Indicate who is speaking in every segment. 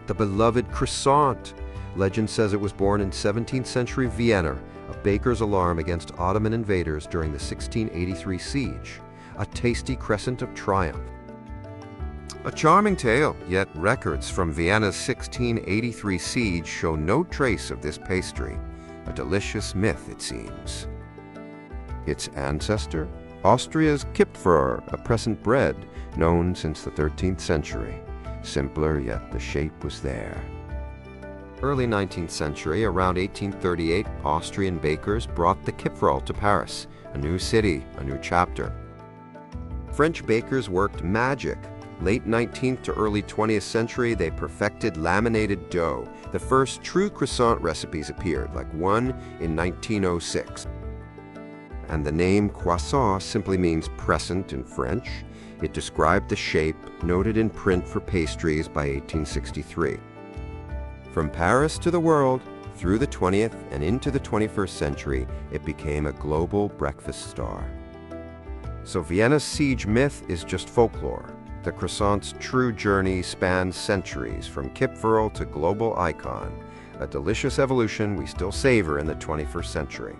Speaker 1: The beloved croissant. Legend says it was born in 17th century Vienna, a baker's alarm against Ottoman invaders during the 1683 siege. A tasty crescent of triumph. A charming tale, yet records from Vienna's 1683 siege show no trace of this pastry. A delicious myth, it seems. Its ancestor? Austria's Kipferl, a peasant bread, known since the 13th century. Simpler, yet the shape was there. Early 19th century, around 1838, Austrian bakers brought the Kipferl to Paris, a new city, a new chapter. French bakers worked magic. Late 19th to early 20th century, they perfected laminated dough. The first true croissant recipes appeared, like one in 1906. And the name croissant simply means crescent in French. It described the shape noted in print for pastries by 1863. From Paris to the world, through the 20th and into the 21st century, it became a global breakfast star. So Vienna's siege myth is just folklore. The croissant's true journey spans centuries, from Kipferl to global icon, a delicious evolution we still savor in the 21st century.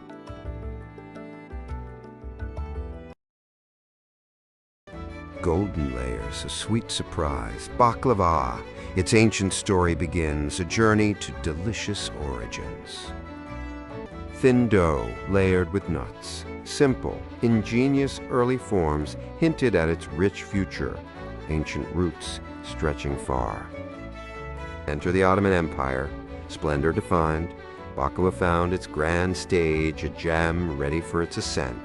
Speaker 1: Golden layers, a sweet surprise, baklava. Its ancient story begins, a journey to delicious origins. Thin dough, layered with nuts. Simple, ingenious early forms hinted at its rich future, ancient roots stretching far. Enter the Ottoman Empire, splendor defined. Baklava found its grand stage, a gem ready for its ascent.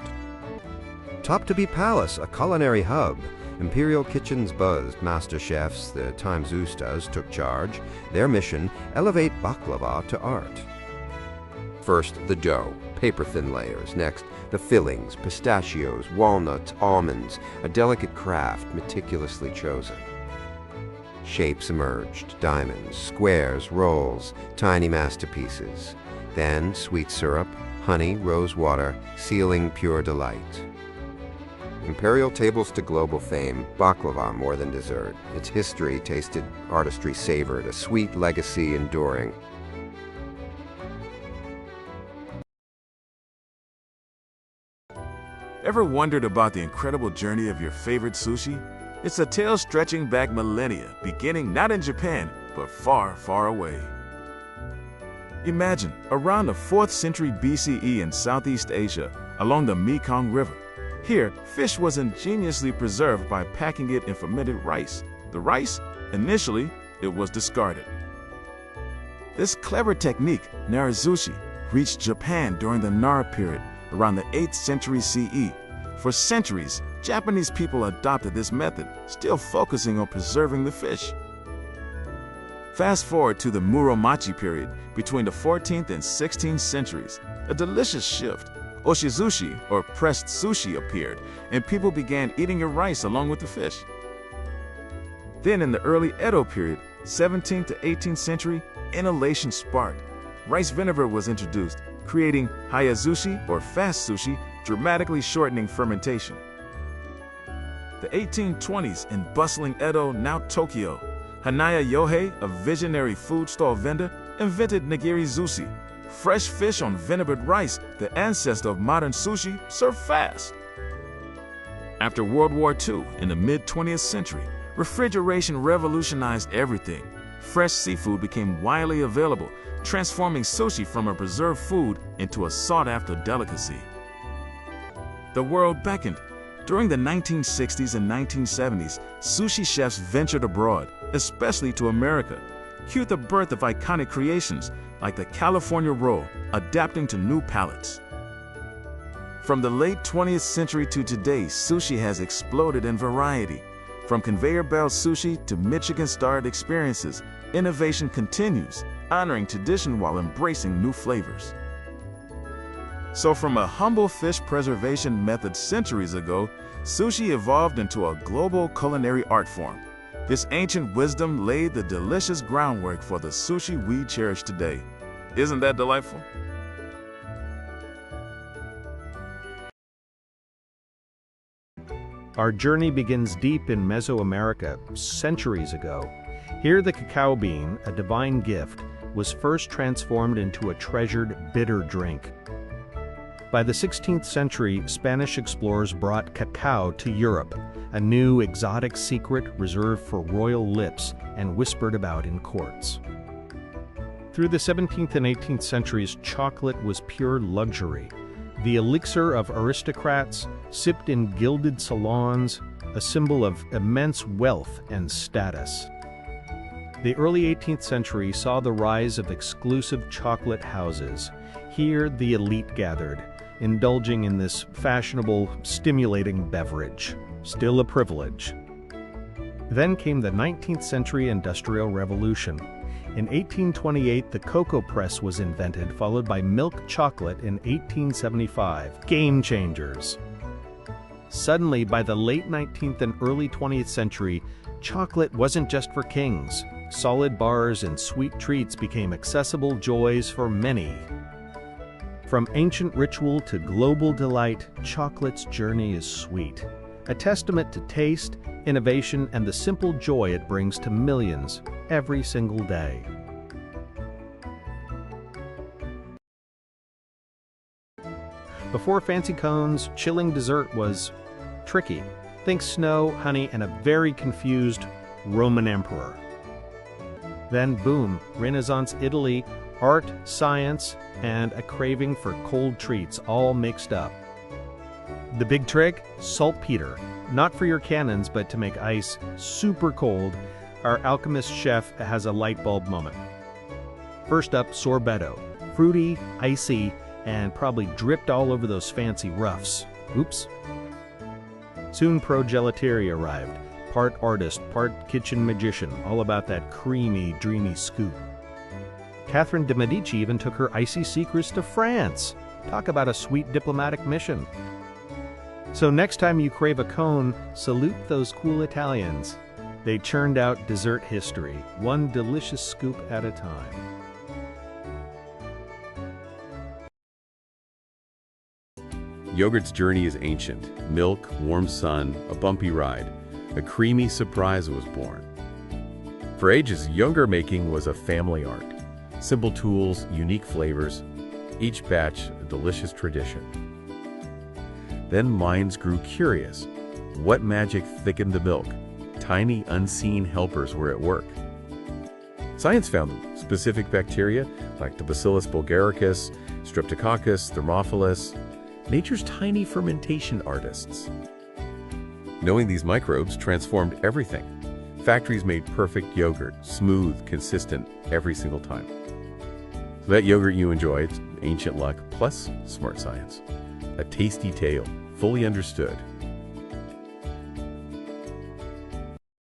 Speaker 1: Top-to-be Palace, a culinary hub. Imperial kitchens buzzed. Master chefs, the Times Ustas, took charge. Their mission, elevate baklava to art. First, the dough, paper-thin layers. Next, the fillings, pistachios, walnuts, almonds, a delicate craft meticulously chosen. Shapes emerged, diamonds, squares, rolls, tiny masterpieces. Then sweet syrup, honey, rose water, sealing pure delight. Imperial tables to global fame, baklava more than dessert. Its history tasted, artistry savored, a sweet legacy enduring.
Speaker 2: Ever wondered about the incredible journey of your favorite sushi? It's a tale stretching back millennia, beginning not in Japan, but far, far away. Imagine, around the 4th century BCE in Southeast Asia, along the Mekong River. Here, fish was ingeniously preserved by packing it in fermented rice. The rice, initially, it was discarded. This clever technique, narazushi, reached Japan during the Nara period, around the 8th century CE. For centuries, Japanese people adopted this method, still focusing on preserving the fish. Fast forward to the Muromachi period, between the 14th and 16th centuries, a delicious shift. Oshizushi, or pressed sushi, appeared, and people began eating your rice along with the fish. Then in the early Edo period, 17th to 18th century, inhalation sparked. Rice vinegar was introduced, creating hayazushi, or fast sushi, dramatically shortening fermentation. The 1820s in bustling Edo, now Tokyo, Hanaya Yohei, a visionary food stall vendor, invented nigiri zushi, fresh fish on vinegared rice, the ancestor of modern sushi, served fast. After World War II, in the mid-20th century, refrigeration revolutionized everything. Fresh seafood became widely available, transforming sushi from a preserved food into a sought-after delicacy. The world beckoned. During the 1960s and 1970s, sushi chefs ventured abroad, especially to America. Cue the birth of iconic creations like the California roll, adapting to new palates. From the late 20th century to today, sushi has exploded in variety. From conveyor belt sushi to Michelin-starred experiences, innovation continues, honoring tradition while embracing new flavors. So from a humble fish preservation method centuries ago, sushi evolved into a global culinary art form. This ancient wisdom laid the delicious groundwork for the sushi we cherish today. Isn't that delightful?
Speaker 3: Our journey begins deep in Mesoamerica, centuries ago. Here the cacao bean, a divine gift, was first transformed into a treasured bitter drink. By the 16th century, Spanish explorers brought cacao to Europe, a new exotic secret reserved for royal lips and whispered about in courts. Through the 17th and 18th centuries, chocolate was pure luxury, the elixir of aristocrats, sipped in gilded salons, a symbol of immense wealth and status. The early 18th century saw the rise of exclusive chocolate houses. Here the elite gathered, indulging in this fashionable, stimulating beverage, still a privilege. Then came the 19th century Industrial Revolution. In 1828, the cocoa press was invented, followed by milk chocolate in 1875. Game changers. Suddenly, by the late 19th and early 20th century, chocolate wasn't just for kings. Solid bars and sweet treats became accessible joys for many. From ancient ritual to global delight, chocolate's journey is sweet, a testament to taste, innovation, and the simple joy it brings to millions every single day. Before fancy cones, chilling dessert was tricky. Think snow, honey, and a very confused Roman emperor. Then boom, Renaissance Italy, art, science, and a craving for cold treats all mixed up. The big trick? Saltpeter. Not for your cannons, but to make ice super cold. Our alchemist chef has a light bulb moment. First up, sorbetto. Fruity, icy, and probably dripped all over those fancy ruffs. Oops. Soon pro-gelaterie arrived. Part artist, part kitchen magician, all about that creamy, dreamy scoop. Catherine de' Medici even took her icy secrets to France. Talk about a sweet diplomatic mission. So next time you crave a cone, salute those cool Italians. They churned out dessert history, one delicious scoop at a time.
Speaker 4: Yogurt's journey is ancient. Milk, warm sun, a bumpy ride. A creamy surprise was born. For ages, yogurt making was a family art. Simple tools, unique flavors, each batch a delicious tradition. Then minds grew curious. What magic thickened the milk? Tiny, unseen helpers were at work. Science found them. Specific bacteria, Lactobacillus bulgaricus, Streptococcus, Thermophilus, nature's tiny fermentation artists. Knowing these microbes transformed everything. Factories made perfect yogurt, smooth, consistent, every single time. So that yogurt you enjoy, it's ancient luck plus smart science. A tasty tale, fully understood.